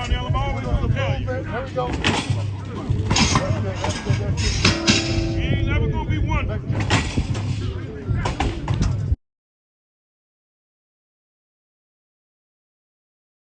Darnell, I'm always going to tell you. There we go. You ain't never going to be one.